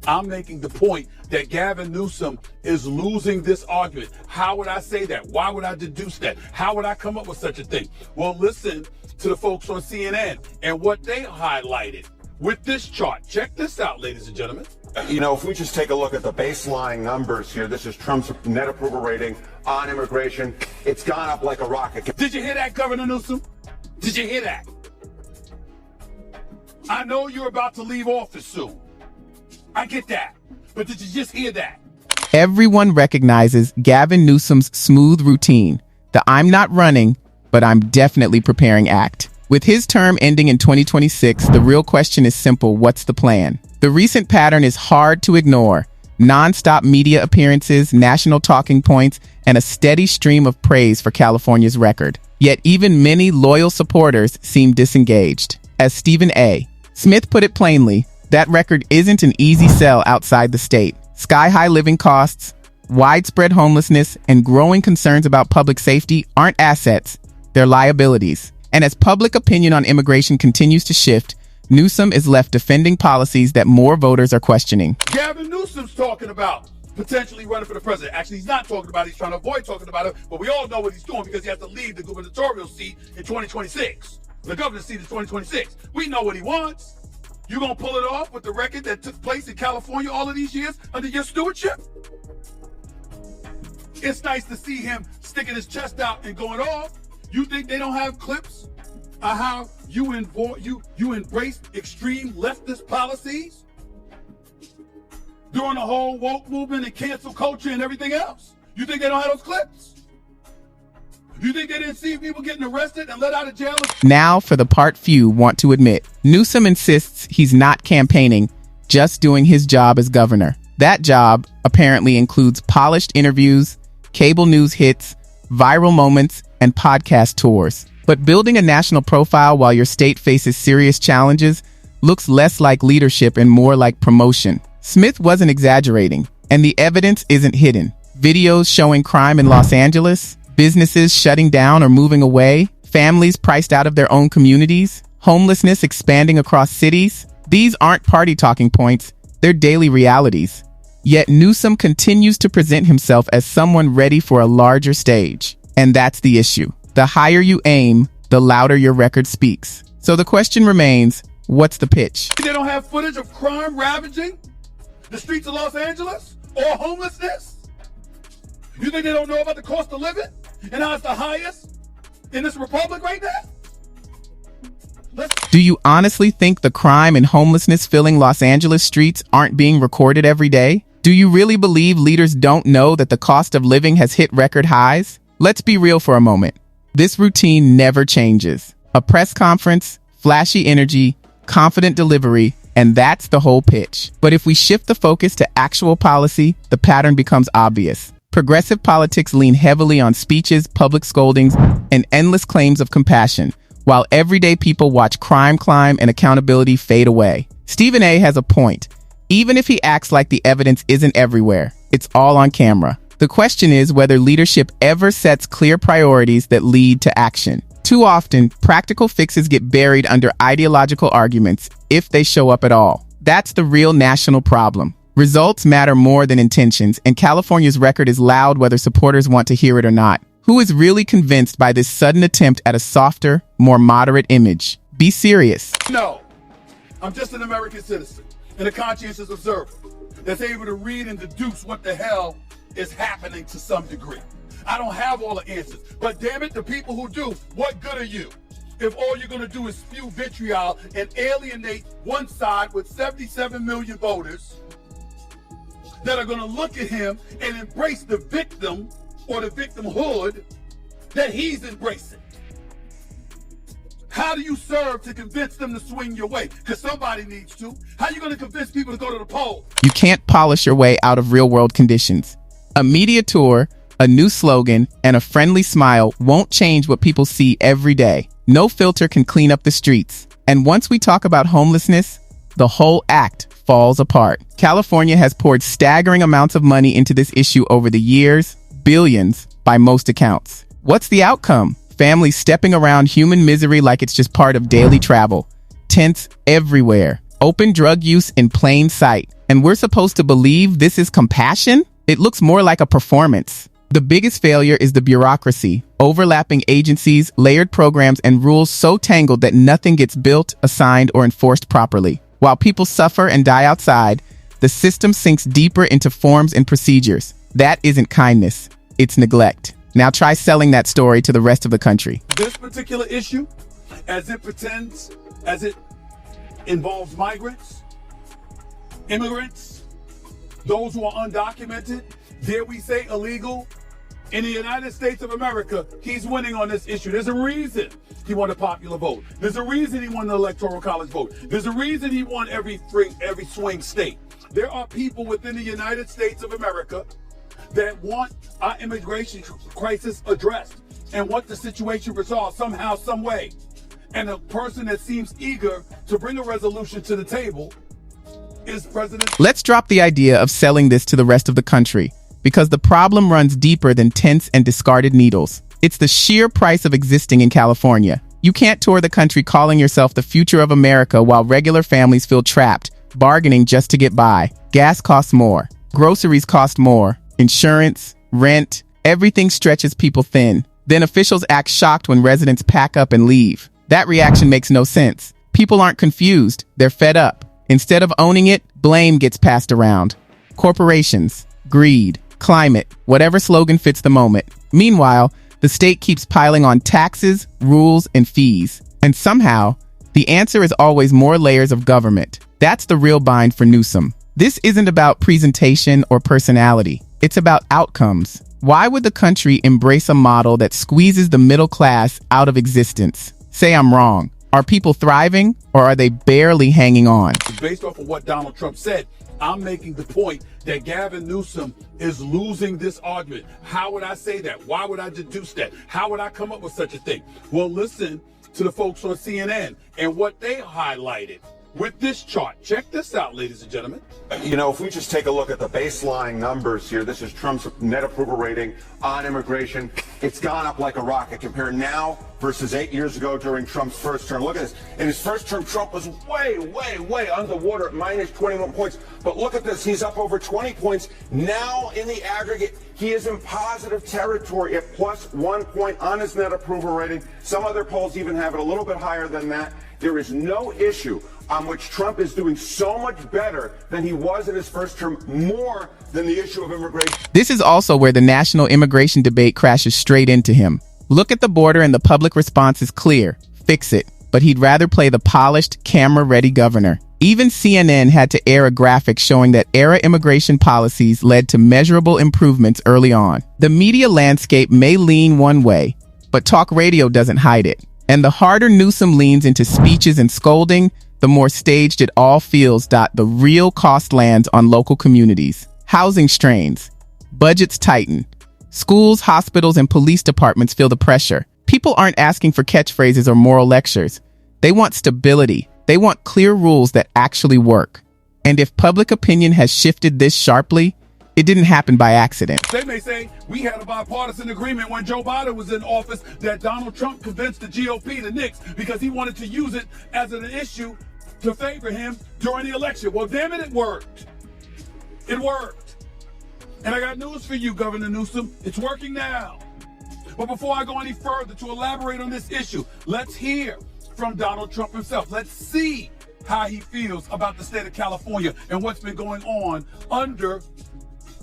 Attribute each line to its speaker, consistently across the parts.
Speaker 1: I'm making the point that Gavin Newsom is losing this argument. How would I say that? Why would I deduce that? How would I come up with such a thing? Well, listen to the folks on CNN and what they highlighted with this chart. Check this out, ladies and gentlemen.
Speaker 2: You know, if we just take a look at the baseline numbers here, this is Trump's net approval rating on immigration. It's gone up like a rocket.
Speaker 1: Did you hear that, Governor Newsom? Did you hear that? I know you're about to leave office soon. I get that. But did you just hear that?
Speaker 3: Everyone recognizes Gavin Newsom's smooth routine, the "I'm not running, but I'm definitely preparing" act. With his term ending in 2026, the real question is simple: what's the plan? The recent pattern is hard to ignore. Non-stop media appearances, national talking points, and a steady stream of praise for California's record. Yet even many loyal supporters seem disengaged. As Stephen A. Smith put it plainly, that record isn't an easy sell outside the state. Sky-high living costs, widespread homelessness, and growing concerns about public safety aren't assets, they're liabilities. And as public opinion on immigration continues to shift, Newsom is left defending policies that more voters are questioning.
Speaker 1: Gavin Newsom's talking about potentially running for the president. Actually, he's not talking about it. He's trying to avoid talking about it, but we all know what he's doing because he has to leave the gubernatorial seat in 2026. The governor's seat is 2026. We know what he wants. You gonna pull it off with the record that took place in California all of these years under your stewardship? It's nice to see him sticking his chest out and going off. You think they don't have clips of how you embraced extreme leftist policies during the whole woke movement and cancel culture and everything else? You think they don't have those clips? You think they didn't see people getting arrested and let out of jail?
Speaker 3: Now for the part few want to admit. Newsom insists he's not campaigning, just doing his job as governor. That job apparently includes polished interviews, cable news hits, viral moments, and podcast tours. But building a national profile while your state faces serious challenges looks less like leadership and more like promotion. Smith wasn't exaggerating, and the evidence isn't hidden. Videos showing crime in Los Angeles, businesses shutting down or moving away, families priced out of their own communities, homelessness expanding across cities. These aren't party talking points, they're daily realities. Yet Newsom continues to present himself as someone ready for a larger stage. And that's the issue. The higher you aim, the louder your record speaks. So the question remains, what's the pitch?
Speaker 1: They don't have footage of crime ravaging the streets of Los Angeles or homelessness? You think they don't know about the cost of living and how it's the highest in this republic right now?
Speaker 3: Do you honestly think the crime and homelessness filling Los Angeles streets aren't being recorded every day? Do you really believe leaders don't know that the cost of living has hit record highs? Let's be real for a moment. This routine never changes. A press conference, flashy energy, confident delivery, and that's the whole pitch. But if we shift the focus to actual policy, the pattern becomes obvious. Progressive politics lean heavily on speeches, public scoldings, and endless claims of compassion, while everyday people watch crime climb and accountability fade away. Stephen A. has a point. Even if he acts like the evidence isn't everywhere, it's all on camera. The question is whether leadership ever sets clear priorities that lead to action. Too often, practical fixes get buried under ideological arguments, if they show up at all. That's the real national problem. Results matter more than intentions, and California's record is loud whether supporters want to hear it or not. Who is really convinced by this sudden attempt at a softer, more moderate image? Be serious.
Speaker 1: No, I'm just an American citizen and a conscientious observer that's able to read and deduce what the hell is happening to some degree. I don't have all the answers, but damn it, the people who do, what good are you if all you're gonna do is spew vitriol and alienate one side with 77 million voters that are gonna look at him and embrace the victim or the victimhood that he's embracing? How do you serve to convince them to swing your way? Because somebody needs to. How are you gonna convince people to go to the polls?
Speaker 3: You can't polish your way out of real-world conditions. A media tour, a new slogan, and a friendly smile won't change what people see every day. No filter can clean up the streets. And once we talk about homelessness, the whole act falls apart. California has poured staggering amounts of money into this issue over the years, billions by most accounts. What's the outcome? Families stepping around human misery like it's just part of daily travel. Tents everywhere. Open drug use in plain sight. And we're supposed to believe this is compassion? It looks more like a performance. The biggest failure is the bureaucracy, overlapping agencies, layered programs, and rules so tangled that nothing gets built, assigned, or enforced properly. While people suffer and die outside, the system sinks deeper into forms and procedures. That isn't kindness, it's neglect. Now try selling that story to the rest of the country.
Speaker 1: This particular issue, as it involves migrants, immigrants, those who are undocumented, dare we say illegal, in the United States of America, he's winning on this issue. There's a reason he won a popular vote. There's a reason he won the Electoral College vote. There's a reason he won every swing state. There are people within the United States of America that want our immigration crisis addressed and want the situation resolved somehow, some way. And a person that seems eager to bring a resolution to the table is President.
Speaker 3: Let's drop the idea of selling this to the rest of the country, because the problem runs deeper than tents and discarded needles. It's the sheer price of existing in California. You can't tour the country calling yourself the future of America while regular families feel trapped, bargaining just to get by. Gas costs more. Groceries cost more. Insurance, rent, everything stretches people thin. Then officials act shocked when residents pack up and leave. That reaction makes no sense. People aren't confused, they're fed up. Instead of owning it, blame gets passed around. Corporations, greed, climate, whatever slogan fits the moment. Meanwhile, the state keeps piling on taxes, rules, and fees. And somehow, the answer is always more layers of government. That's the real bind for Newsom. This isn't about presentation or personality. It's about outcomes. Why would the country embrace a model that squeezes the middle class out of existence? Say I'm wrong. Are people thriving, or are they barely hanging on?
Speaker 1: Based off of what Donald Trump said, I'm making the point that Gavin Newsom is losing this argument. How would I say that? Why would I deduce that? How would I come up with such a thing? Well, listen to the folks on CNN and what they highlighted with this chart. Check this out, ladies and gentlemen.
Speaker 2: You know, if we just take a look at the baseline numbers here, this is Trump's net approval rating on immigration. It's gone up like a rocket. Compare now versus 8 years ago during Trump's first term. Look at this. In his first term, Trump was way underwater at minus 21 points. But look at this. He's up over 20 points. Now, in the aggregate, he is in positive territory at plus 1 point on his net approval rating. Some other polls even have it a little bit higher than that. There is no issue on which Trump is doing so much better than he was in his first term, more than the issue of immigration.
Speaker 3: This is also where the national immigration debate crashes straight into him. Look at the border and the public response is clear. Fix it. But he'd rather play the polished, camera-ready governor. Even CNN had to air a graphic showing that era immigration policies led to measurable improvements early on. The media landscape may lean one way, but talk radio doesn't hide it. And the harder Newsom leans into speeches and scolding, the more staged it all feels. The real cost lands on local communities. Housing strains. Budgets tighten. Schools, hospitals, and police departments feel the pressure. People aren't asking for catchphrases or moral lectures. They want stability. They want clear rules that actually work. And if public opinion has shifted this sharply, it didn't happen by accident.
Speaker 1: They may say we had a bipartisan agreement when Joe Biden was in office that Donald Trump convinced the GOP to nix because he wanted to use it as an issue to favor him during the election. Well, damn it, it worked. It worked. And I got news for you, Governor Newsom. It's working now. But before I go any further to elaborate on this issue, let's hear from Donald Trump himself. Let's see how he feels about the state of California and what's been going on under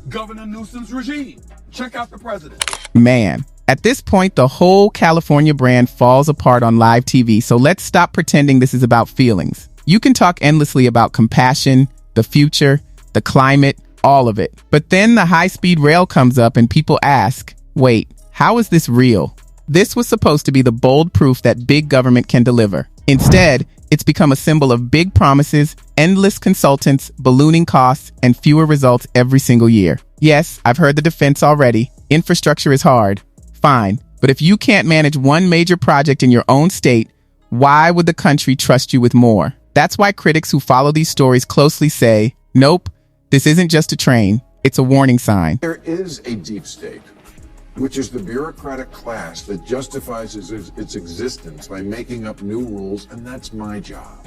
Speaker 1: Governor Newsom's regime. Check out the president.
Speaker 3: Man, at this point, the whole California brand falls apart on live TV, so let's stop pretending this is about feelings. You can talk endlessly about compassion, the future, the climate, all of it. But then the high-speed rail comes up and people ask, wait, how is this real? This was supposed to be the bold proof that big government can deliver. Instead, it's become a symbol of big promises, endless consultants, ballooning costs, and fewer results every single year. Yes, I've heard the defense already. Infrastructure is hard. Fine. But if you can't manage one major project in your own state, why would the country trust you with more? That's why critics who follow these stories closely say, nope, this isn't just a train, it's a warning sign.
Speaker 4: There is a deep state, which is the bureaucratic class that justifies its existence by making up new rules, and that's my job.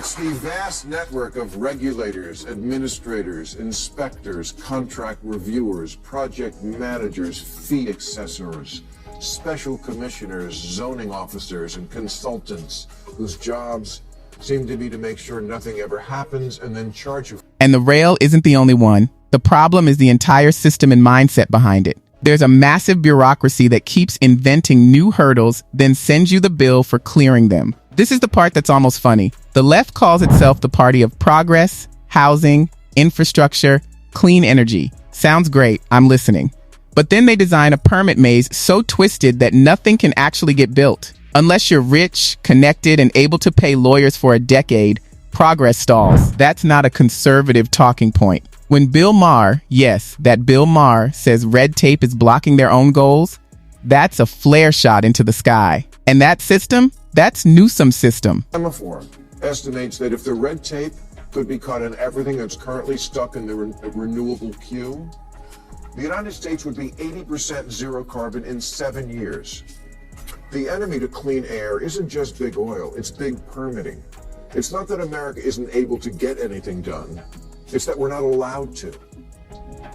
Speaker 4: It's the vast network of regulators, administrators, inspectors, contract reviewers, project managers, fee assessors, special commissioners, zoning officers, and consultants whose jobs seem to be to make sure nothing ever happens and then charge you.
Speaker 3: And the rail isn't the only one. The problem is the entire system and mindset behind it. There's a massive bureaucracy that keeps inventing new hurdles, then sends you the bill for clearing them. This is the part that's almost funny. The left calls itself the party of progress, housing, infrastructure, clean energy. Sounds great, I'm listening. But then they design a permit maze so twisted that nothing can actually get built. Unless you're rich, connected, and able to pay lawyers for a decade, progress stalls. That's not a conservative talking point. When Bill Maher, yes, that Bill Maher, says red tape is blocking their own goals, that's a flare shot into the sky. And that system? That's Newsom's system.
Speaker 4: Semaphore estimates that if the red tape could be cut in everything that's currently stuck in the renewable queue, the United States would be 80% zero carbon in 7 years. The enemy to clean air isn't just big oil, it's big permitting. It's not that America isn't able to get anything done, it's that we're not allowed to.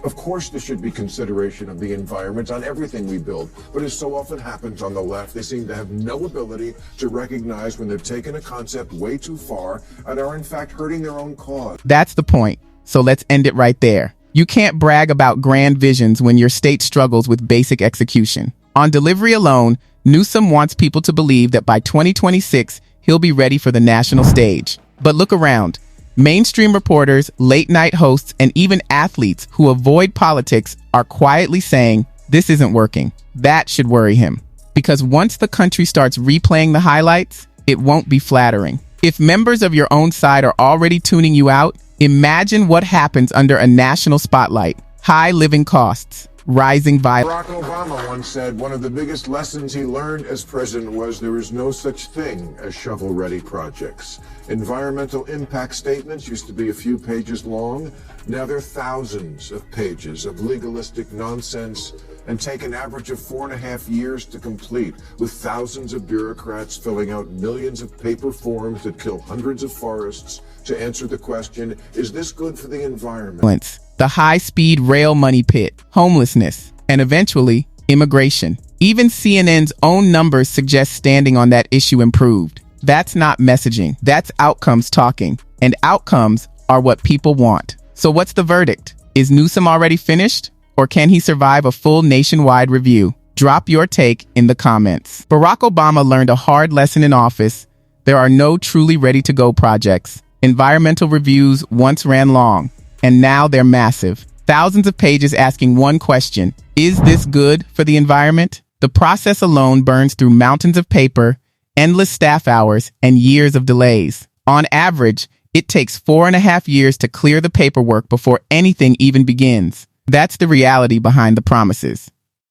Speaker 4: Of course, there should be consideration of the environment on everything we build, but as so often happens on the left, they seem to have no ability to recognize when they've taken a concept way too far and are in fact hurting their own cause.
Speaker 3: That's the point. So let's end it right there. You can't brag about grand visions when your state struggles with basic execution. On delivery alone, Newsom wants people to believe that by 2026, he'll be ready for the national stage. But look around. Mainstream reporters, late-night hosts, and even athletes who avoid politics are quietly saying, this isn't working. That should worry him. Because once the country starts replaying the highlights, it won't be flattering. If members of your own side are already tuning you out, imagine what happens under a national spotlight. High living costs, rising violence.
Speaker 4: Barack Obama once said one of the biggest lessons he learned as president was there is no such thing as shovel-ready projects. Environmental impact statements used to be a few pages long. Now they're thousands of pages of legalistic nonsense and take an average of 4.5 years to complete, with thousands of bureaucrats filling out millions of paper forms that kill hundreds of forests to answer the question, is this good for the environment?
Speaker 3: The high-speed rail money pit, homelessness, and eventually, immigration. Even CNN's own numbers suggest standing on that issue improved. That's not messaging. That's outcomes talking. And outcomes are what people want. So what's the verdict? Is Newsom already finished? Or can he survive a full nationwide review? Drop your take in the comments. Barack Obama learned a hard lesson in office. There are no truly ready-to-go projects. Environmental reviews once ran long, and now they're massive. Thousands of pages asking one question: is this good for the environment? The process alone burns through mountains of paper, endless staff hours, and years of delays. On average, it takes 4.5 years to clear the paperwork before anything even begins. That's the reality behind the promises.